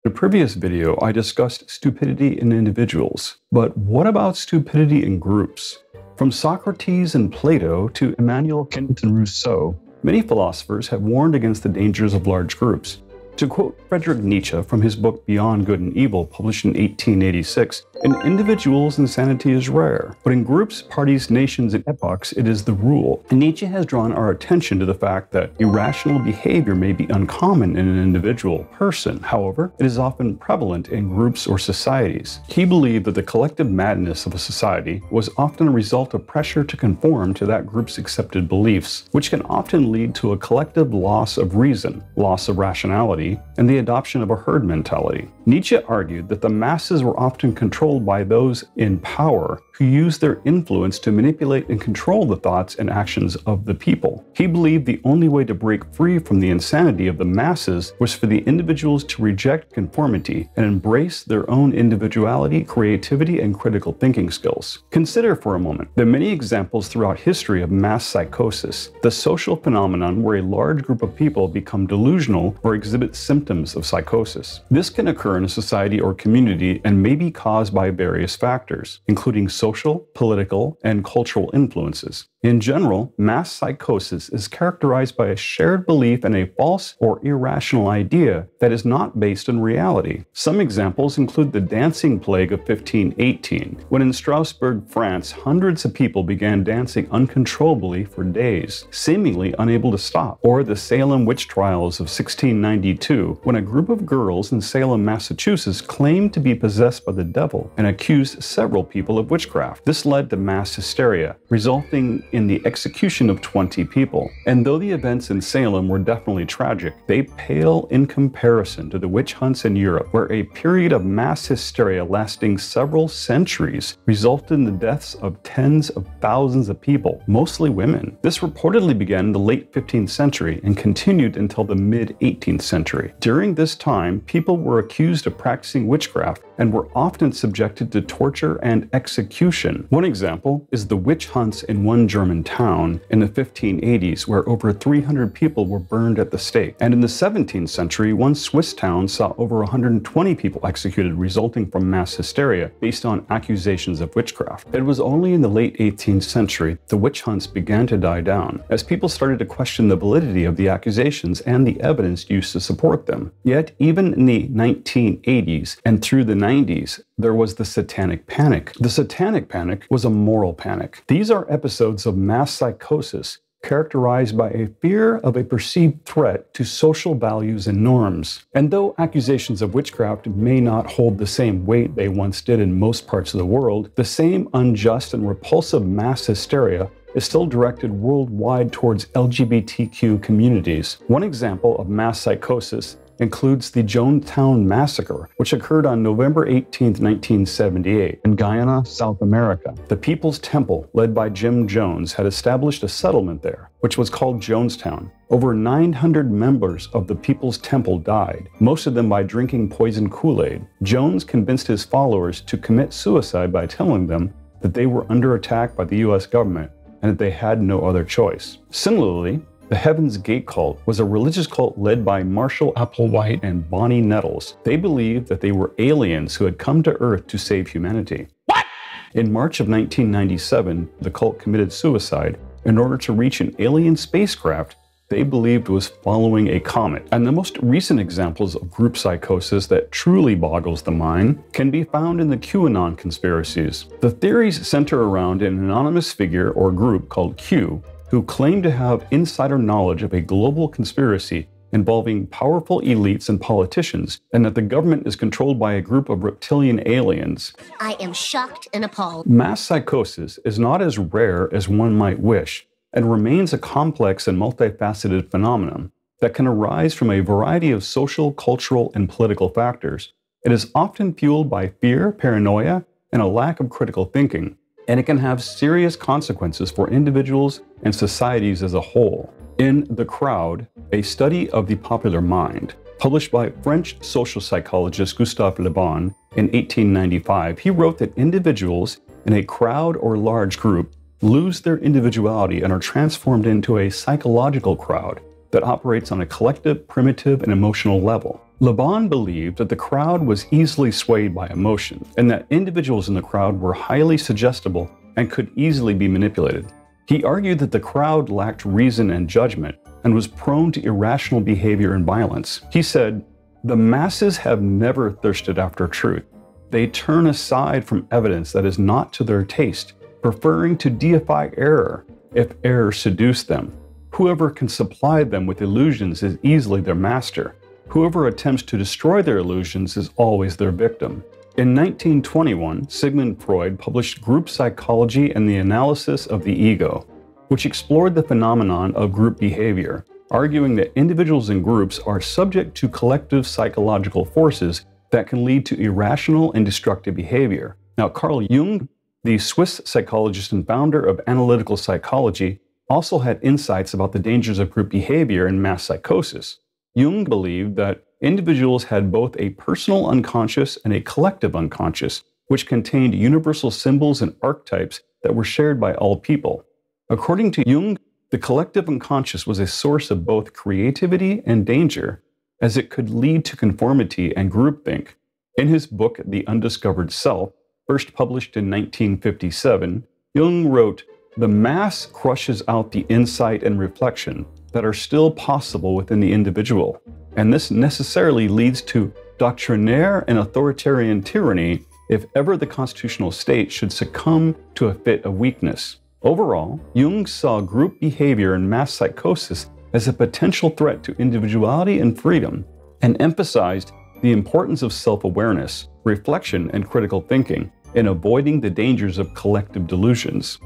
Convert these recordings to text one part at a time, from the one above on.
In a previous video, I discussed stupidity in individuals, but what about stupidity in groups? From Socrates and Plato to Immanuel Kant and Rousseau, many philosophers have warned against the dangers of large groups. To quote Friedrich Nietzsche from his book Beyond Good and Evil, published in 1886, "In individuals, insanity is rare, but in groups, parties, nations, and epochs, it is the rule." And Nietzsche has drawn our attention to the fact that irrational behavior may be uncommon in an individual person. However, it is often prevalent in groups or societies. He believed that the collective madness of a society was often a result of pressure to conform to that group's accepted beliefs, which can often lead to a collective loss of reason, loss of rationality, and the adoption of a herd mentality. Nietzsche argued that the masses were often controlled by those in power who used their influence to manipulate and control the thoughts and actions of the people. He believed the only way to break free from the insanity of the masses was for the individuals to reject conformity and embrace their own individuality, creativity, and critical thinking skills. Consider for a moment the many examples throughout history of mass psychosis, the social phenomenon where a large group of people become delusional or exhibit symptoms of psychosis. This can occur in a society or community and may be caused by various factors, including social, political, and cultural influences. In general, mass psychosis is characterized by a shared belief in a false or irrational idea that is not based in reality. Some examples include the dancing plague of 1518, when in Strasbourg, France, hundreds of people began dancing uncontrollably for days, seemingly unable to stop, or the Salem witch trials of 1692, when a group of girls in Salem, Massachusetts claimed to be possessed by the devil and accused several people of witchcraft. This led to mass hysteria, resulting in the execution of 20 people. And though the events in Salem were definitely tragic, they pale in comparison to the witch hunts in Europe, where a period of mass hysteria lasting several centuries resulted in the deaths of tens of thousands of people, mostly women. This reportedly began in the late 15th century and continued until the mid-18th century. During this time, people were accused of practicing witchcraft and were often subjected to torture and execution. One example is the witch hunts in one German town in the 1580s, where over 300 people were burned at the stake. And in the 17th century, one Swiss town saw over 120 people executed, resulting from mass hysteria based on accusations of witchcraft. It was only in the late 18th century the witch hunts began to die down, as people started to question the validity of the accusations and the evidence used to support them. Yet, even in the 1980s and through the 90s, there was the Satanic Panic. The Satanic Panic was a moral panic. These are episodes of mass psychosis characterized by a fear of a perceived threat to social values and norms. And though accusations of witchcraft may not hold the same weight they once did in most parts of the world, the same unjust and repulsive mass hysteria is still directed worldwide towards LGBTQ communities. One example of mass psychosis includes the Jonestown Massacre, which occurred on November 18, 1978, in Guyana, South America. The People's Temple, led by Jim Jones, had established a settlement there, which was called Jonestown. Over 900 members of the People's Temple died, most of them by drinking poison Kool-Aid. Jones convinced his followers to commit suicide by telling them that they were under attack by the US government and that they had no other choice. Similarly, the Heaven's Gate cult was a religious cult led by Marshall Applewhite and Bonnie Nettles. They believed that they were aliens who had come to Earth to save humanity. What? In March of 1997, the cult committed suicide in order to reach an alien spacecraft they believed was following a comet. And the most recent examples of group psychosis that truly boggles the mind can be found in the QAnon conspiracies. The theories center around an anonymous figure or group called Q, who claim to have insider knowledge of a global conspiracy involving powerful elites and politicians, and that the government is controlled by a group of reptilian aliens. I am shocked and appalled. Mass psychosis is not as rare as one might wish, and remains a complex and multifaceted phenomenon that can arise from a variety of social, cultural, and political factors. It is often fueled by fear, paranoia, and a lack of critical thinking, and it can have serious consequences for individuals and societies as a whole. In The Crowd, a study of the popular mind, published by French social psychologist Gustave Le Bon in 1895, he wrote that individuals in a crowd or large group lose their individuality and are transformed into a psychological crowd that operates on a collective, primitive, and emotional level. Laban believed that the crowd was easily swayed by emotion, and that individuals in the crowd were highly suggestible and could easily be manipulated. He argued that the crowd lacked reason and judgment and was prone to irrational behavior and violence. He said, "The masses have never thirsted after truth. They turn aside from evidence that is not to their taste, preferring to deify error if error seduced them. Whoever can supply them with illusions is easily their master. Whoever attempts to destroy their illusions is always their victim." In 1921, Sigmund Freud published Group Psychology and the Analysis of the Ego, which explored the phenomenon of group behavior, arguing that individuals and groups are subject to collective psychological forces that can lead to irrational and destructive behavior. Now, Carl Jung, the Swiss psychologist and founder of analytical psychology, also had insights about the dangers of group behavior and mass psychosis. Jung believed that individuals had both a personal unconscious and a collective unconscious, which contained universal symbols and archetypes that were shared by all people. According to Jung, the collective unconscious was a source of both creativity and danger, as it could lead to conformity and groupthink. In his book, The Undiscovered Self, first published in 1957, Jung wrote, "The mass crushes out the insight and reflection that are still possible within the individual, and this necessarily leads to doctrinaire and authoritarian tyranny if ever the constitutional state should succumb to a fit of weakness." Overall, Jung saw group behavior and mass psychosis as a potential threat to individuality and freedom, and emphasized the importance of self-awareness, reflection, and critical thinking in avoiding the dangers of collective delusions.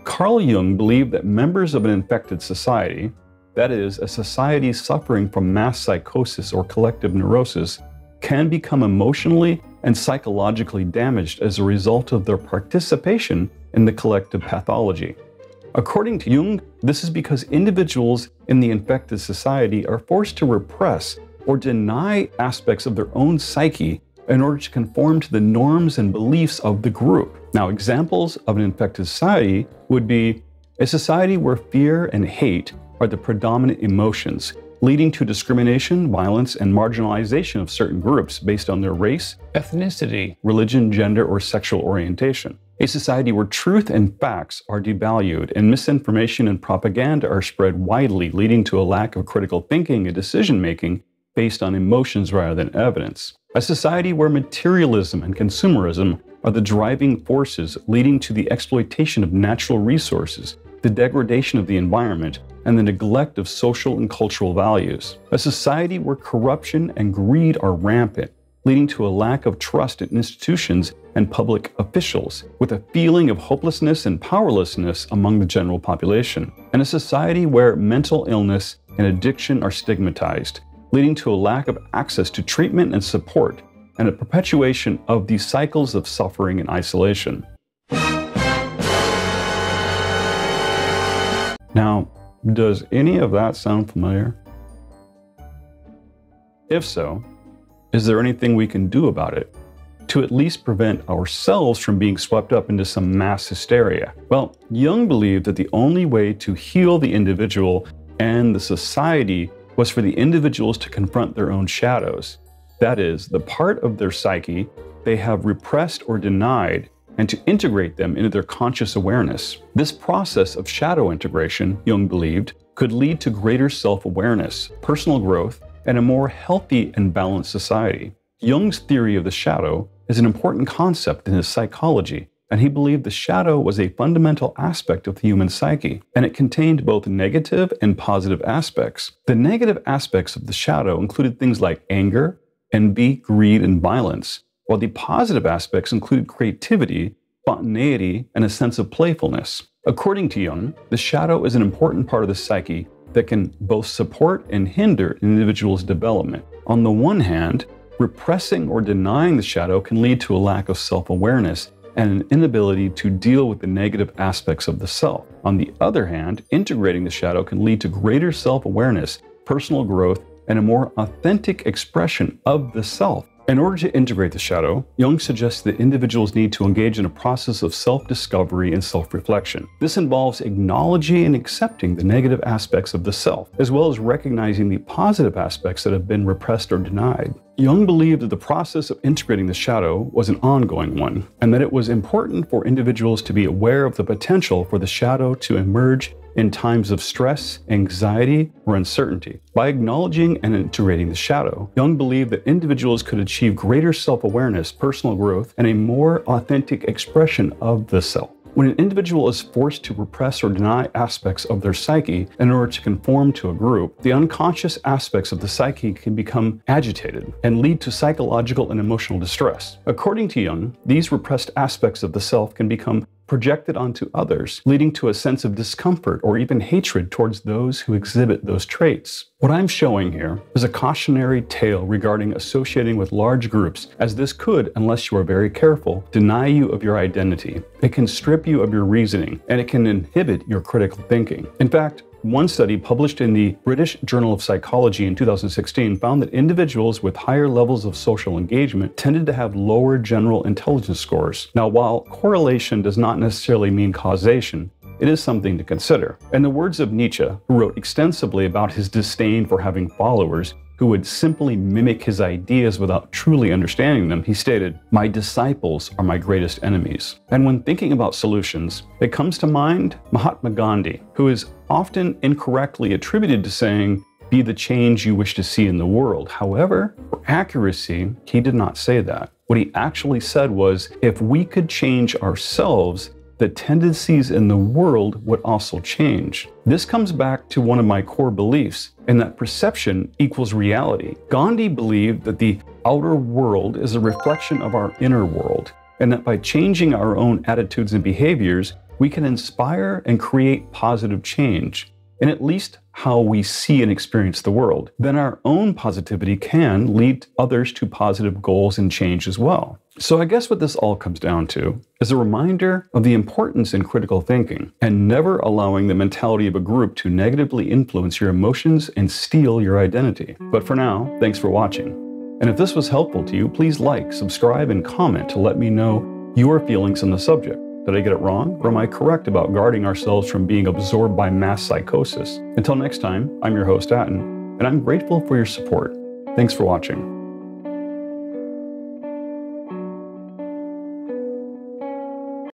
Carl Jung believed that members of an infected society, that is, a society suffering from mass psychosis or collective neurosis, can become emotionally and psychologically damaged as a result of their participation in the collective pathology. According to Jung, this is because individuals in the infected society are forced to repress or deny aspects of their own psyche in order to conform to the norms and beliefs of the group. Now, examples of an infected society would be a society where fear and hate are the predominant emotions, leading to discrimination, violence, and marginalization of certain groups based on their race, ethnicity, religion, gender, or sexual orientation. A society where truth and facts are devalued and misinformation and propaganda are spread widely, leading to a lack of critical thinking and decision-making based on emotions rather than evidence. A society where materialism and consumerism are the driving forces, leading to the exploitation of natural resources, the degradation of the environment, and the neglect of social and cultural values. A society where corruption and greed are rampant, leading to a lack of trust in institutions and public officials, with a feeling of hopelessness and powerlessness among the general population. And a society where mental illness and addiction are stigmatized, leading to a lack of access to treatment and support, and a perpetuation of these cycles of suffering and isolation. Now, does any of that sound familiar? If so, is there anything we can do about it to at least prevent ourselves from being swept up into some mass hysteria? Well, Jung believed that the only way to heal the individual and the society was for the individuals to confront their own shadows. That is, the part of their psyche they have repressed or denied, and to integrate them into their conscious awareness. This process of shadow integration, Jung believed, could lead to greater self-awareness, personal growth, and a more healthy and balanced society. Jung's theory of the shadow is an important concept in his psychology, and he believed the shadow was a fundamental aspect of the human psyche, and it contained both negative and positive aspects. The negative aspects of the shadow included things like anger, envy, greed, and violence, while the positive aspects included creativity, spontaneity, and a sense of playfulness. According to Jung, the shadow is an important part of the psyche that can both support and hinder an individual's development. On the one hand, repressing or denying the shadow can lead to a lack of self-awareness and an inability to deal with the negative aspects of the self. On the other hand, integrating the shadow can lead to greater self-awareness, personal growth, and a more authentic expression of the self. In order to integrate the shadow, Jung suggests that individuals need to engage in a process of self-discovery and self-reflection. This involves acknowledging and accepting the negative aspects of the self, as well as recognizing the positive aspects that have been repressed or denied. Jung believed that the process of integrating the shadow was an ongoing one, and that it was important for individuals to be aware of the potential for the shadow to emerge in times of stress, anxiety, or uncertainty. By acknowledging and integrating the shadow, Jung believed that individuals could achieve greater self-awareness, personal growth, and a more authentic expression of the self. When an individual is forced to repress or deny aspects of their psyche in order to conform to a group, the unconscious aspects of the psyche can become agitated and lead to psychological and emotional distress. According to Jung, these repressed aspects of the self can become projected onto others, leading to a sense of discomfort or even hatred towards those who exhibit those traits. What I'm showing here is a cautionary tale regarding associating with large groups, as this could, unless you are very careful, deny you of your identity. It can strip you of your reasoning, and it can inhibit your critical thinking. In fact, one study published in the British Journal of Psychology in 2016 found that individuals with higher levels of social engagement tended to have lower general intelligence scores. Now, while correlation does not necessarily mean causation, it is something to consider. In the words of Nietzsche, who wrote extensively about his disdain for having followers who would simply mimic his ideas without truly understanding them, he stated, "My disciples are my greatest enemies." And when thinking about solutions, it comes to mind Mahatma Gandhi, who is often incorrectly attributed to saying, "Be the change you wish to see in the world." However, for accuracy, he did not say that. What he actually said was, if we could change ourselves, the tendencies in the world would also change. This comes back to one of my core beliefs, in that perception equals reality. Gandhi believed that the outer world is a reflection of our inner world, and that by changing our own attitudes and behaviors, we can inspire and create positive change, in at least how we see and experience the world. Then our own positivity can lead others to positive goals and change as well. So I guess what this all comes down to is a reminder of the importance in critical thinking and never allowing the mentality of a group to negatively influence your emotions and steal your identity. But for now, thanks for watching. And if this was helpful to you, please like, subscribe, and comment to let me know your feelings on the subject. Did I get it wrong, or am I correct about guarding ourselves from being absorbed by mass psychosis? Until next time, I'm your host, Atten, and I'm grateful for your support. Thanks for watching.